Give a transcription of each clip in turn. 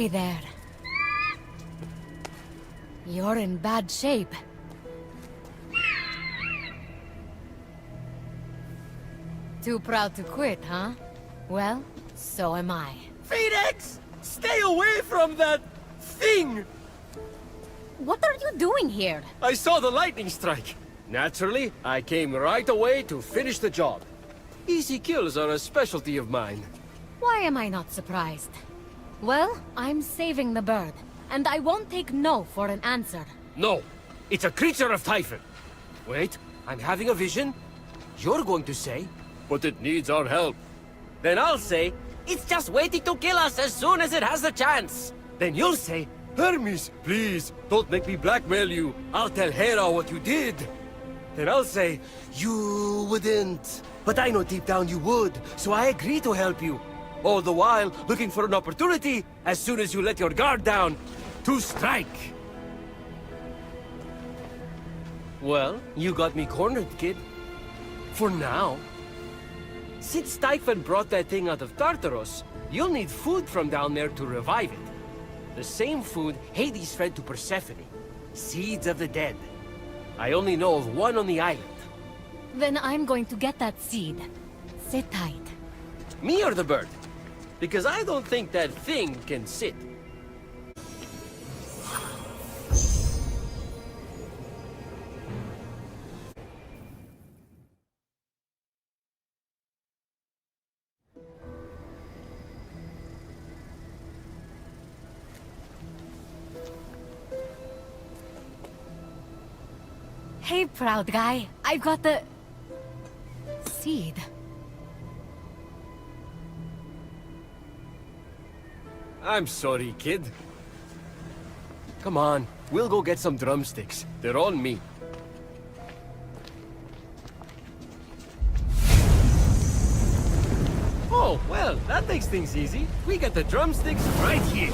Hey there. You're in bad shape. Too proud to quit, huh? Well, so am I. Phoenix! Stay away from that thing! What are you doing here? I saw the lightning strike. Naturally, I came right away to finish the job. Easy kills are a specialty of mine. Why am I not surprised? Well, I'm saving the bird, and I won't take no for an answer. No, it's a creature of Typhon. Wait, I'm having a vision. You're going to say, but it needs our help. Then I'll say, it's just waiting to kill us as soon as it has the chance. Then you'll say, Hermes, please, don't make me blackmail you. I'll tell Hera what you did. Then I'll say, you wouldn't. But I know deep down you would, so I agree to help you. All the while, looking for an opportunity, as soon as you let your guard down, to strike. Well, you got me cornered, kid. For now. Since Typhon brought that thing out of Tartaros, you'll need food from down there to revive it. The same food Hades fed to Persephone. Seeds of the dead. I only know of one on the island. Then I'm going to get that seed. Sit tight. Me or the bird? Because I don't think that thing can sit. Hey, proud guy. I've got the... seed. I'm sorry, kid. Come on, we'll go get some drumsticks. They're on me. Oh, well, that makes things easy. We got the drumsticks right here.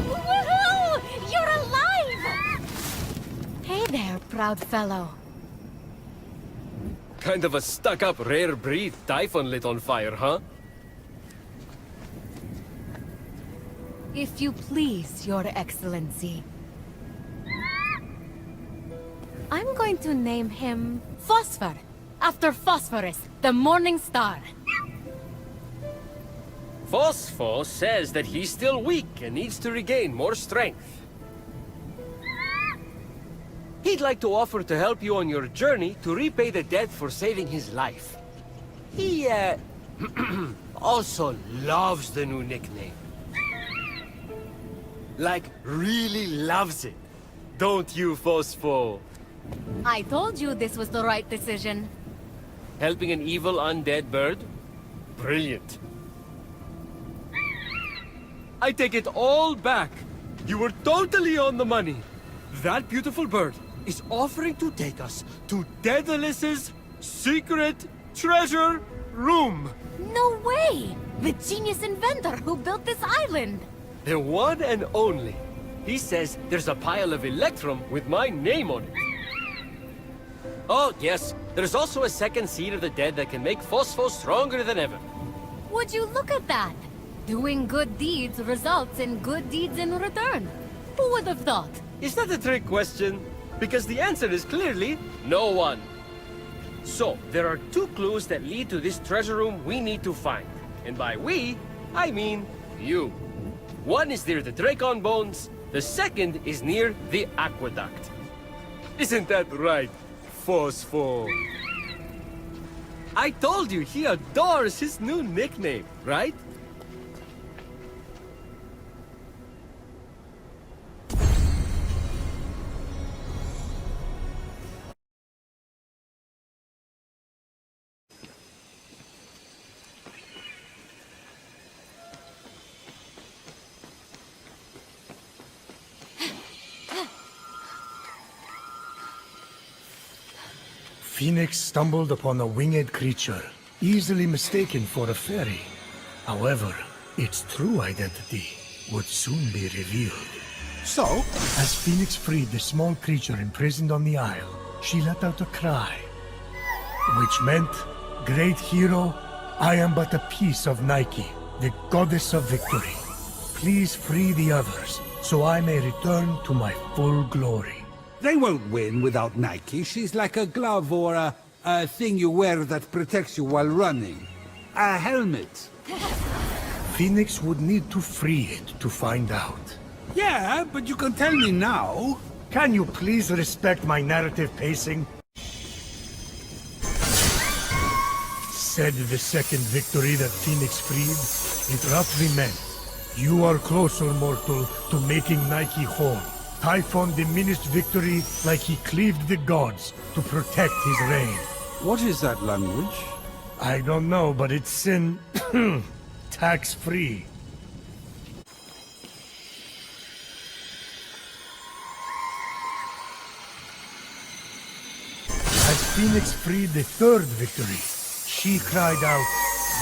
Woohoo! You're alive! Hey there, proud fellow. Kind of a stuck-up rare breed Typhon lit on fire, huh? If you please, Your Excellency. I'm going to name him Phosphor, after Phosphorus, the morning star. Phosphor says that he's still weak and needs to regain more strength. He'd like to offer to help you on your journey to repay the debt for saving his life. He, also loves the new nickname. Like, really loves it. Don't you, Phosphor? I told you this was the right decision. Helping an evil undead bird? Brilliant. I take it all back. You were totally on the money. That beautiful bird is offering to take us to Daedalus's secret treasure room. No way! The genius inventor who built this island! The one and only. He says there's a pile of Electrum with my name on it. Oh, yes. There's also a second seed of the dead that can make Phosphor stronger than ever. Would you look at that? Doing good deeds results in good deeds in return. Who would have thought? Is that a trick question? Because the answer is clearly no one. So, there are two clues that lead to this treasure room we need to find. And by we, I mean you. One is near the Dracon bones, the second is near the aqueduct. Isn't that right, Phosphor? I told you he adores his new nickname, right? Fenyx stumbled upon a winged creature, easily mistaken for a fairy. However, its true identity would soon be revealed. So, as Fenyx freed the small creature imprisoned on the isle, she let out a cry, which meant Great hero, I am but a piece of Nike, the goddess of victory. Please free the others, so I may return to my full glory. They won't win without Nike. She's like a glove or a thing you wear that protects you while running. A helmet. Phoenix would need to free it to find out. Yeah, but you can tell me now. Can you please respect my narrative pacing? Said the second victory that Phoenix freed, it roughly meant, you are closer, mortal, to making Nike whole. Typhon diminished victory like he cleaved the gods to protect his reign. What is that language? I don't know, but it's in... tax-free. As Phoenix freed the third victory, she cried out,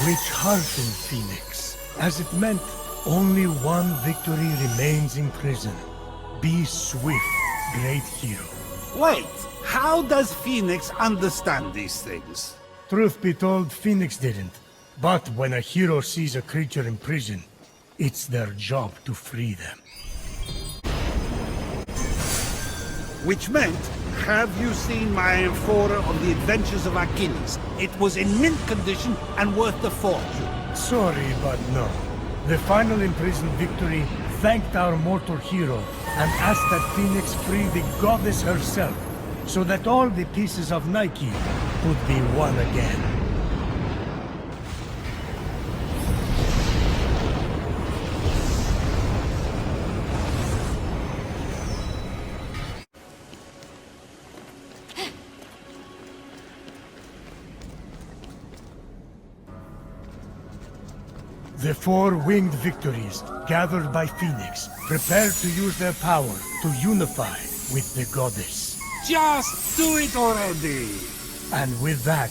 which heartened Phoenix, as it meant only one victory remains in prison. Be swift, great hero. Wait, how does Phoenix understand these things? Truth be told, Phoenix didn't. But when a hero sees a creature in prison, it's their job to free them. Which meant, have you seen my amphora of the adventures of Achilles? It was in mint condition and worth a fortune. Sorry, but no. The final imprisoned victory thanked our mortal hero and asked that Phoenix free the goddess herself, so that all the pieces of Nike could be one again. The four winged victories, gathered by Phoenix, prepared to use their power to unify with the goddess. Just do it already! And with that,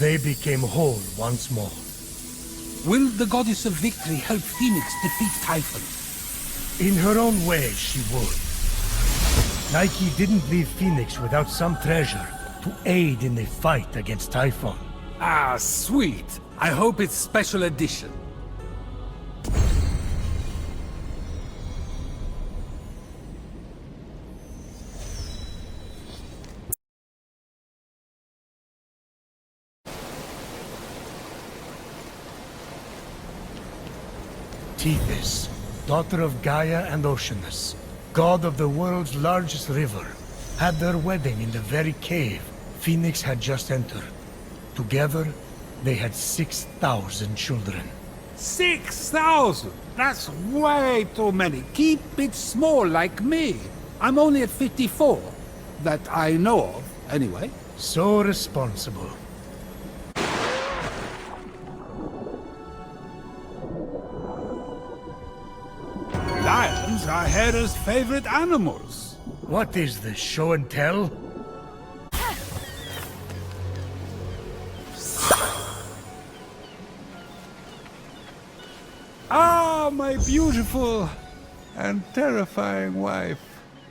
they became whole once more. Will the goddess of victory help Phoenix defeat Typhon? In her own way, she would. Nike didn't leave Phoenix without some treasure to aid in the fight against Typhon. Ah, sweet. I hope it's special edition. Tethys, daughter of Gaia and Oceanus, god of the world's largest river, had their wedding in the very cave Phoenix had just entered. Together, they had 6,000 children. 6,000? That's way too many. Keep it small like me. I'm only at 54. That I know of, anyway. So responsible. Lions are Hera's favorite animals. What is this, show and tell? Ah, my beautiful and terrifying wife.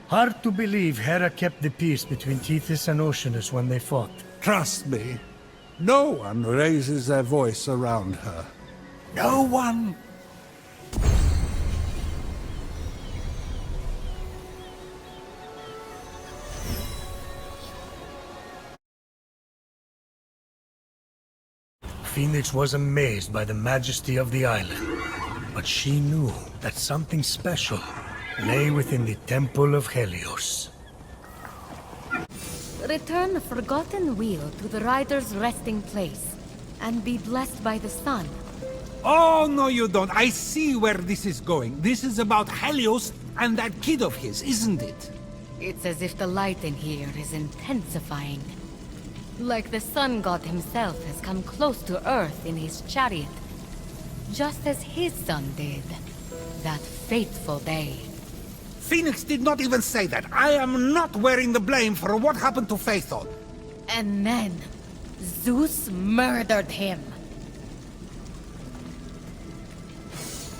Hard to believe Hera kept the peace between Tethys and Oceanus when they fought. Trust me, no one raises their voice around her. No one. Phoenix was amazed by the majesty of the island, but she knew that something special lay within the Temple of Helios. Return the forgotten wheel to the rider's resting place, and be blessed by the sun. Oh, no you don't. I see where this is going. This is about Helios and that kid of his, isn't it? It's as if the light in here is intensifying. Like the sun god himself has come close to Earth in his chariot. Just as his son did. That fateful day. Phoenix did not even say that. I am not wearing the blame for what happened to Phaethon. And then, Zeus murdered him.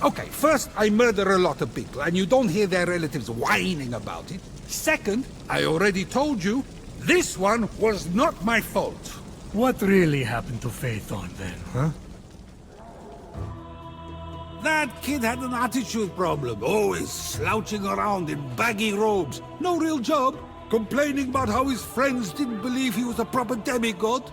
Okay, first, I murder a lot of people, and you don't hear their relatives whining about it. Second, I already told you, this one was not my fault. What really happened to Phaethon then, huh? That kid had an attitude problem, always slouching around in baggy robes. No real job, complaining about how his friends didn't believe he was a proper demigod.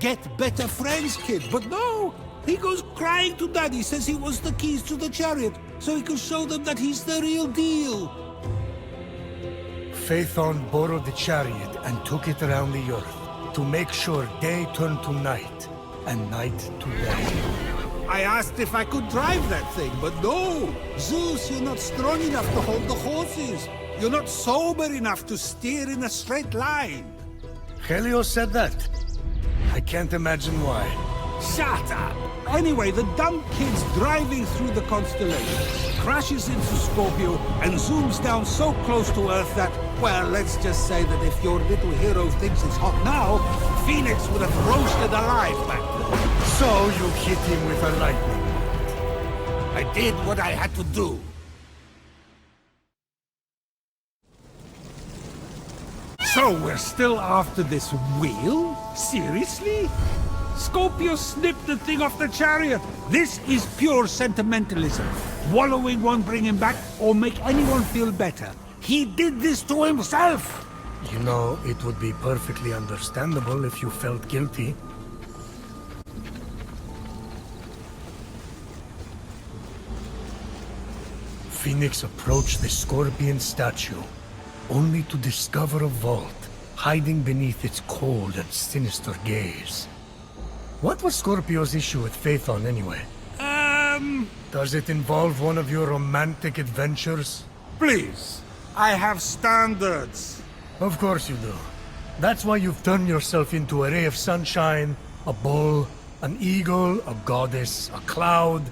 Get better friends, kid, but no! He goes crying to Daddy, says he wants the keys to the chariot, so he can show them that he's the real deal. Phaethon borrowed the chariot and took it around the earth to make sure day turned to night and night to day. I asked if I could drive that thing, but no! Zeus, you're not strong enough to hold the horses. You're not sober enough to steer in a straight line. Helios said that. I can't imagine why. Shut up! Anyway, the dumb kid's driving through the constellation, crashes into Scorpio, and zooms down so close to Earth that, well, let's just say that if your little hero thinks it's hot now, Phoenix would have roasted alive back then. So you hit him with a lightning. I did what I had to do. So we're still after this wheel? Seriously? Scorpio snipped the thing off the chariot. This is pure sentimentalism. Wallowing won't bring him back or make anyone feel better. He did this to himself. You know, it would be perfectly understandable if you felt guilty. Phoenix approached the scorpion statue, only to discover a vault hiding beneath its cold and sinister gaze. What was Scorpio's issue with Phaethon anyway? Does it involve one of your romantic adventures? Please, I have standards. Of course you do. That's why you've turned yourself into a ray of sunshine, a bull, an eagle, a goddess, a cloud.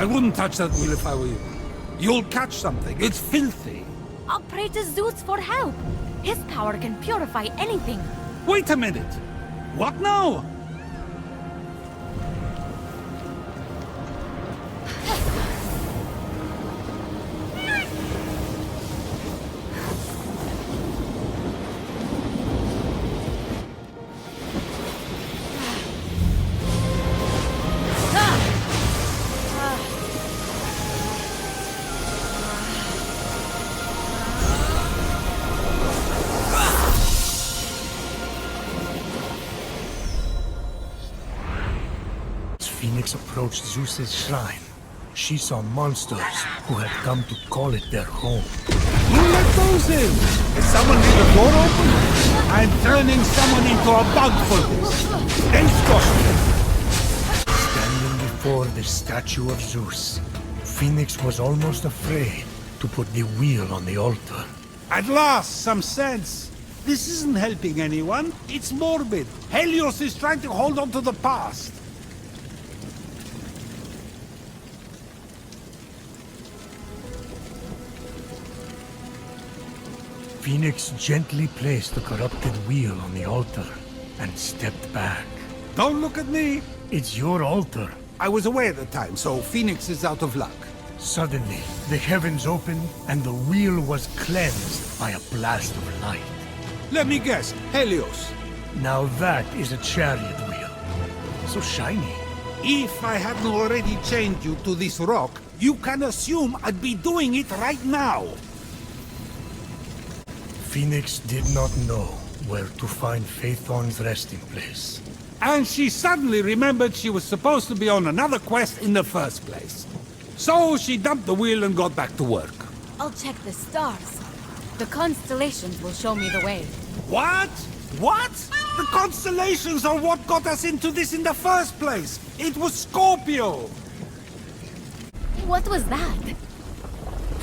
I wouldn't touch that wheel if I were you. You'll catch something. It's filthy. I'll pray to Zeus for help. His power can purify anything. Wait a minute. What now? Fenyx approached Zeus's shrine. She saw monsters who had come to call it their home. Who let those in? Is someone leave the door open? I'm turning someone into a bug for this. They stop. Standing before the statue of Zeus, Fenyx was almost afraid to put the wheel on the altar. At last, some sense. This isn't helping anyone. It's morbid. Helios is trying to hold on to the past. Fenyx gently placed the corrupted wheel on the altar and stepped back. Don't look at me. It's your altar. I was away at the time, so Phoenix is out of luck. Suddenly, the heavens opened and the wheel was cleansed by a blast of light. Let me guess, Helios. Now that is a chariot wheel. So shiny. If I hadn't already chained you to this rock, you can assume I'd be doing it right now. Fenyx did not know where to find Phaethon's resting place. And she suddenly remembered she was supposed to be on another quest in the first place. So she dumped the wheel and got back to work. I'll check the stars. The constellations will show me the way. What? What? The constellations are what got us into this in the first place. It was Scorpio. What was that?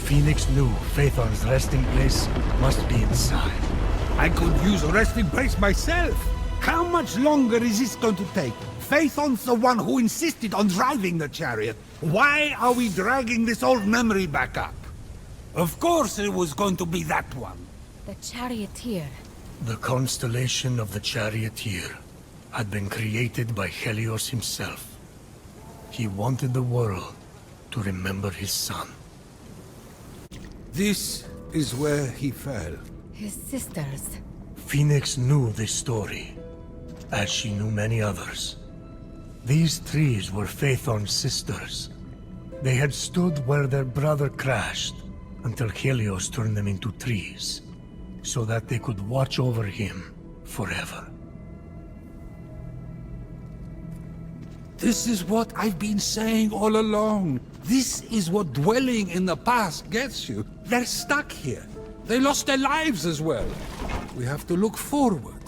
Fenyx knew Phaethon's resting place must be inside. I could use a resting place myself. How much longer is this going to take? Phaethon's the one who insisted on driving the chariot. Why are we dragging this old memory back up? Of course it was going to be that one. The charioteer. The constellation of the Charioteer had been created by Helios himself. He wanted the world to remember his son. This is where he fell. His sisters. Fenyx knew this story, as she knew many others. These trees were Phaethon's sisters. They had stood where their brother crashed until Helios turned them into trees, so that they could watch over him forever. This is what I've been saying all along. This is what dwelling in the past gets you. They're stuck here. They lost their lives as well. We have to look forward.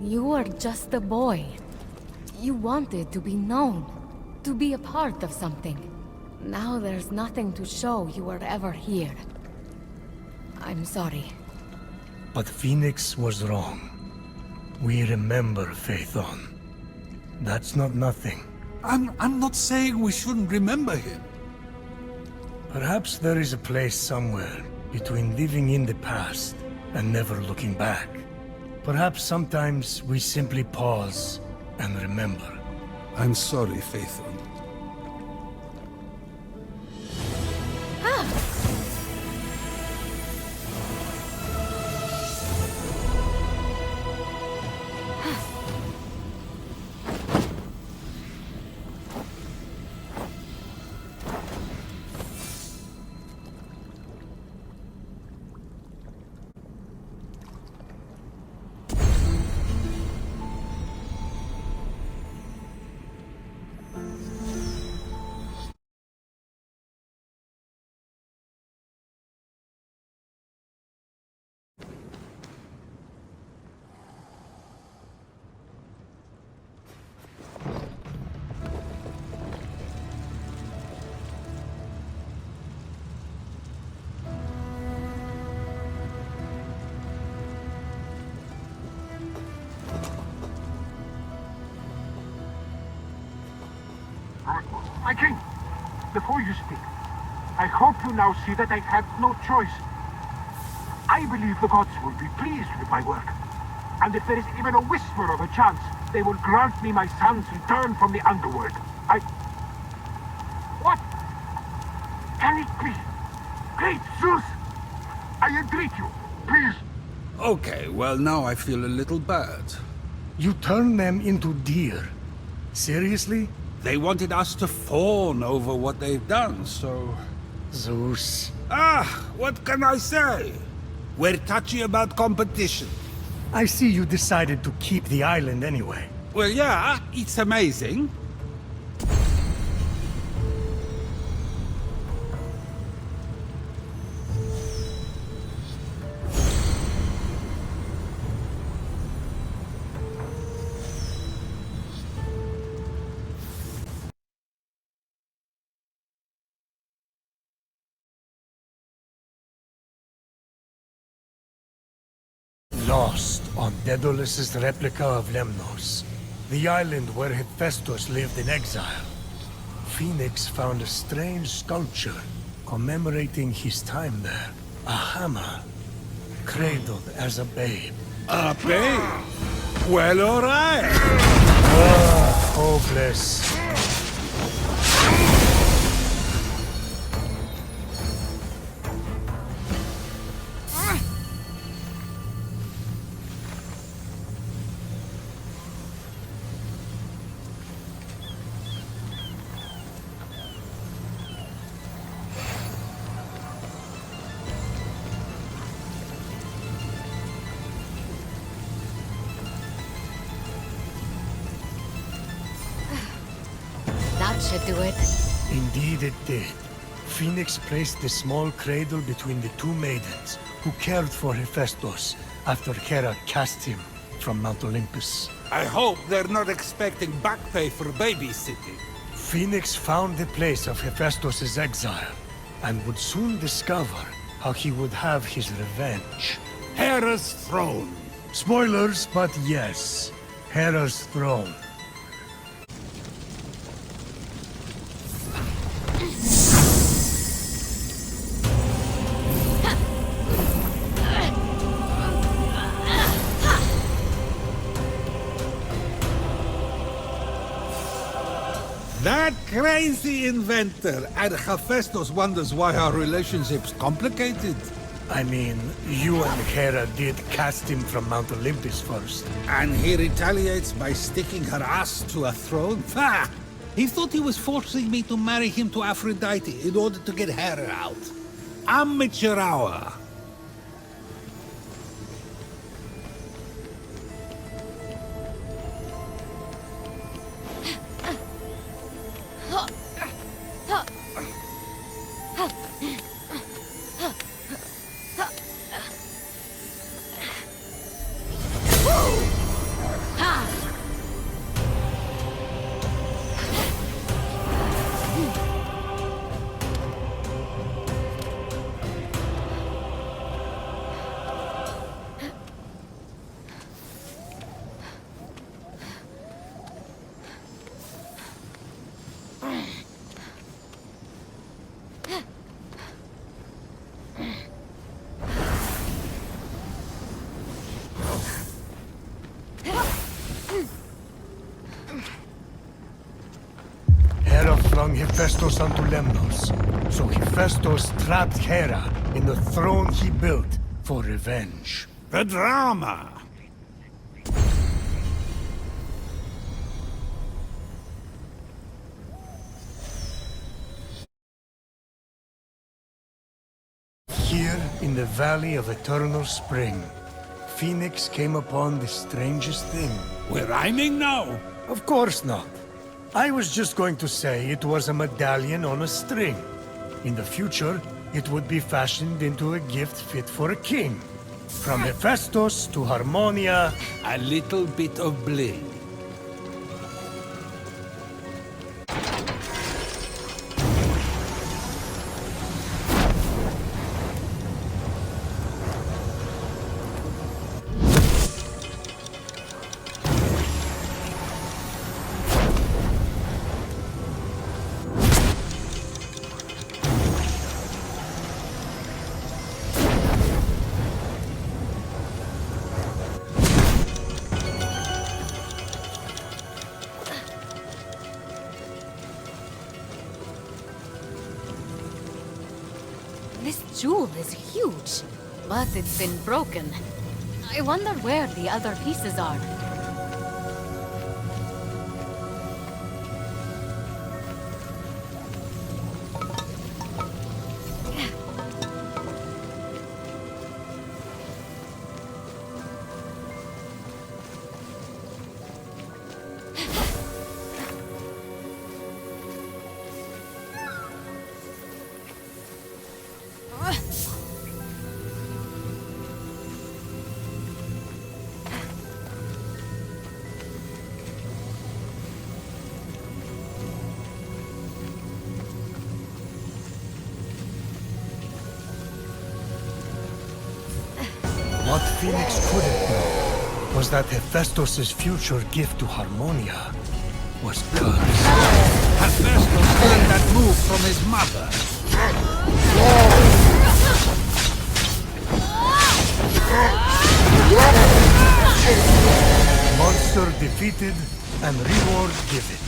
You were just a boy. You wanted to be known, to be a part of something. Now there's nothing to show you were ever here. I'm sorry. But Fenyx was wrong. We remember Phaethon. That's not nothing. I'm not saying we shouldn't remember him. Perhaps there is a place somewhere between living in the past and never looking back. Perhaps sometimes we simply pause and remember. I'm sorry, Phaethon. My king, before you speak, I hope you now see that I had no choice. I believe the gods will be pleased with my work. And if there is even a whisper of a chance, they will grant me my son's return from the underworld. What? Can it be? Great Zeus! I entreat you, please. Okay, well now I feel a little bad. You turned them into deer. Seriously? They wanted us to fawn over what they've done, so... Zeus. What can I say? We're touchy about competition. I see you decided to keep the island anyway. Well, yeah, it's amazing. Lost on Daedalus's replica of Lemnos, the island where Hephaestus lived in exile, Fenyx found a strange sculpture commemorating his time there. A hammer, cradled as a babe. A babe? Well, alright. Hopeless. That should do it. Indeed it did. Fenyx placed the small cradle between the two maidens who cared for Hephaestus after Hera cast him from Mount Olympus. I hope they're not expecting back pay for babysitting. Fenyx found the place of Hephaestus's exile and would soon discover how he would have his revenge. Hera's throne. Spoilers, but yes, Hera's throne. That crazy inventor, and Hephaestus wonders why our relationship's complicated. I mean, you and Hera did cast him from Mount Olympus first. And he retaliates by sticking her ass to a throne? Ha! He thought he was forcing me to marry him to Aphrodite in order to get Hera out. Amateur hour. Hera flung Hephaestus onto Lemnos, so Hephaestus trapped Hera in the throne he built for revenge. The drama. Here, in the Valley of Eternal Spring, Fenyx came upon the strangest thing. We're rhyming now. Of course not. I was just going to say it was a medallion on a string. In the future, it would be fashioned into a gift fit for a king. From Hephaestus to Harmonia, A little bit of bling. This jewel is huge, but it's been broken. I wonder where the other pieces are. What Phoenix couldn't know was that Hephaestus' future gift to Harmonia was cursed. Hephaestus learned that move from his mother. Monster defeated and reward given.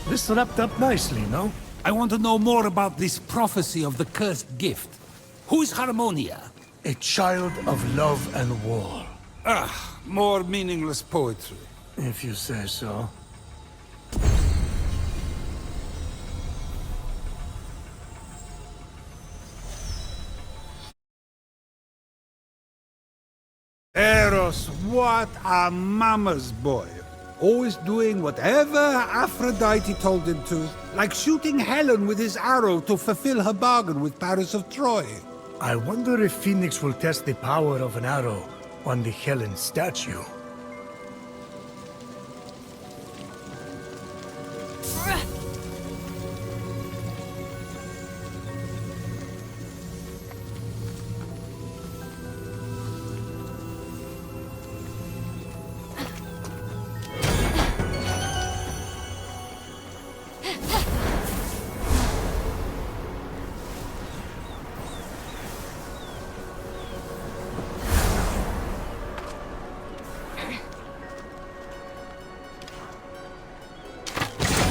This wrapped up nicely, no? I want to know more about this prophecy of the cursed gift. Who is Harmonia? A child of love and war, Ah, more meaningless poetry. if you say so. Eros, what a mama's boy. Always doing whatever Aphrodite told him to. Like shooting Helen with his arrow to fulfill her bargain with Paris of Troy. I wonder if Phoenix will test the power of an arrow on the Helen statue.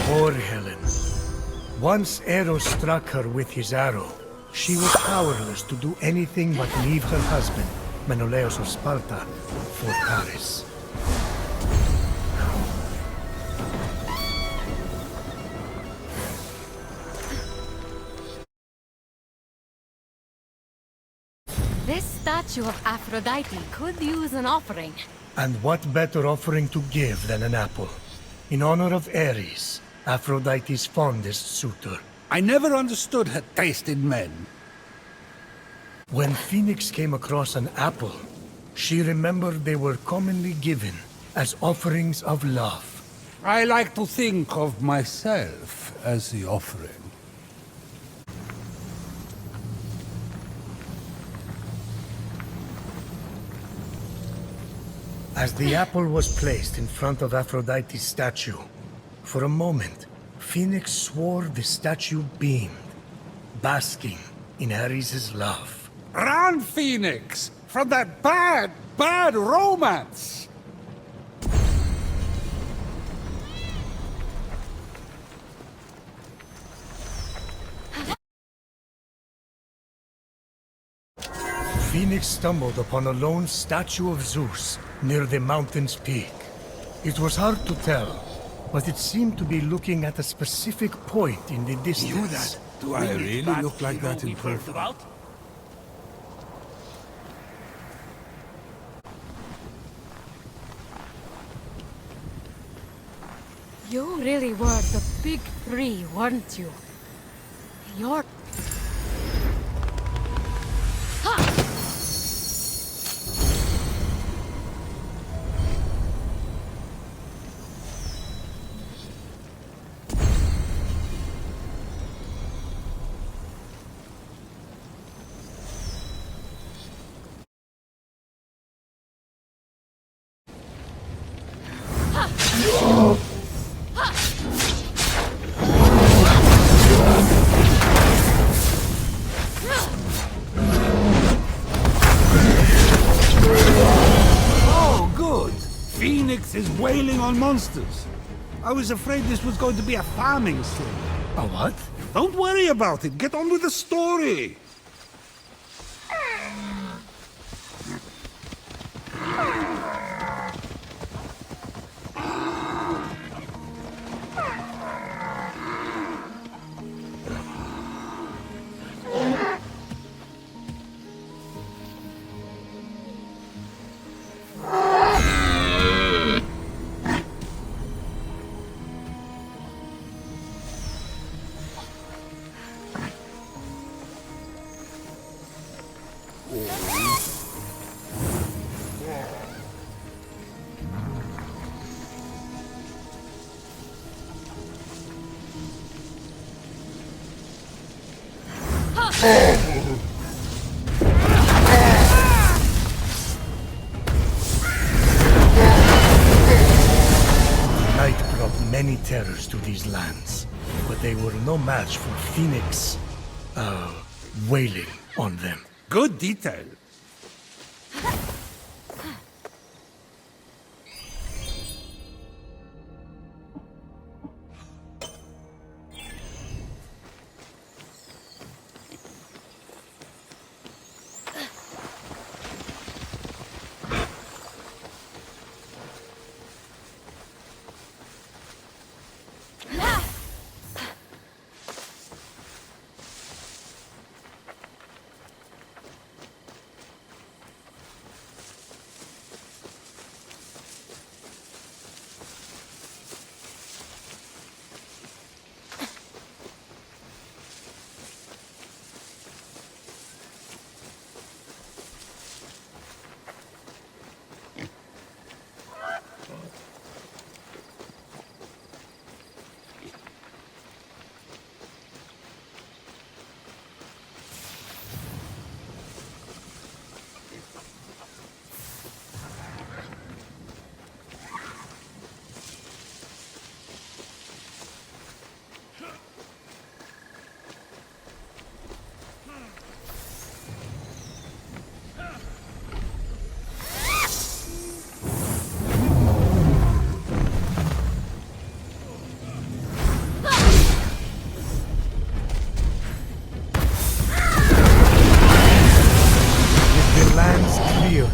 Poor Helen. Once Eros struck her with his arrow, she was powerless to do anything but leave her husband, Menelaus of Sparta, for Paris. This statue of Aphrodite could use an offering. And what better offering to give than an apple? In honor of Ares, Aphrodite's fondest suitor. I never understood her taste in men. When Phoenix came across an apple, she remembered they were commonly given as offerings of love. I like to think of myself as the offering. As the apple was placed in front of Aphrodite's statue, for a moment, Phoenix swore the statue beamed, basking in Ares' love. Run, Phoenix! From that bad, bad romance! Phoenix stumbled upon a lone statue of Zeus near the mountain's peak. It was hard to tell, but it seemed to be looking at a specific point in the distance. Do I really look like that in profile? You really were the big three, weren't you? You're... Oh, good! Phoenix is wailing on monsters. I was afraid this was going to be a farming thing. A what? Don't worry about it. Get on with the story. no match for Phoenix, wailing on them. Good detail.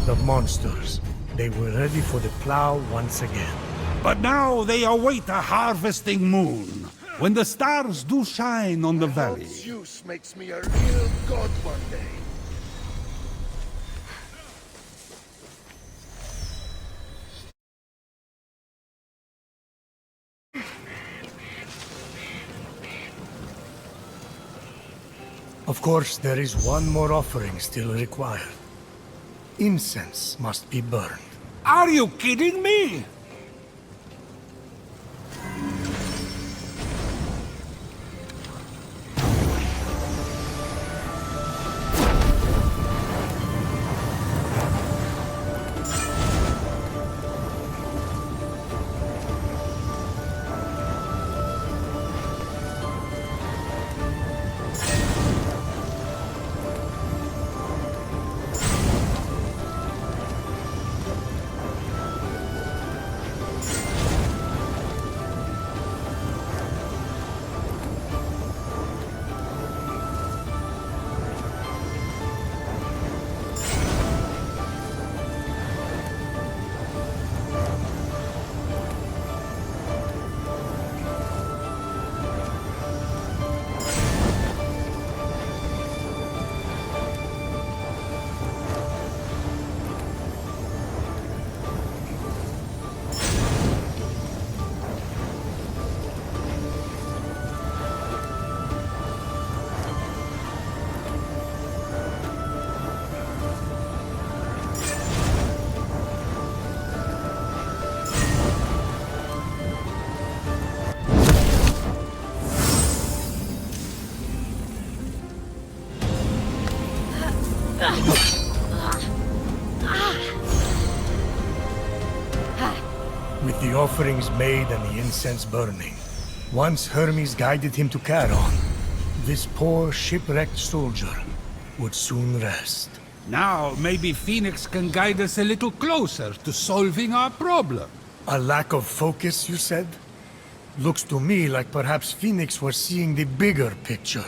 The monsters. They were ready for the plow once again. But now they await a harvesting moon, when the stars do shine on the valley. Zeus makes me a real god one day. Of course, there is one more offering still required. Incense must be burned. Are you kidding me? With the offerings made and the incense burning, once Hermes guided him to Charon, this poor shipwrecked soldier would soon rest. Now maybe Phoenix can guide us a little closer to solving our problem. A lack of focus, you said? Looks to me like perhaps Phoenix was seeing the bigger picture.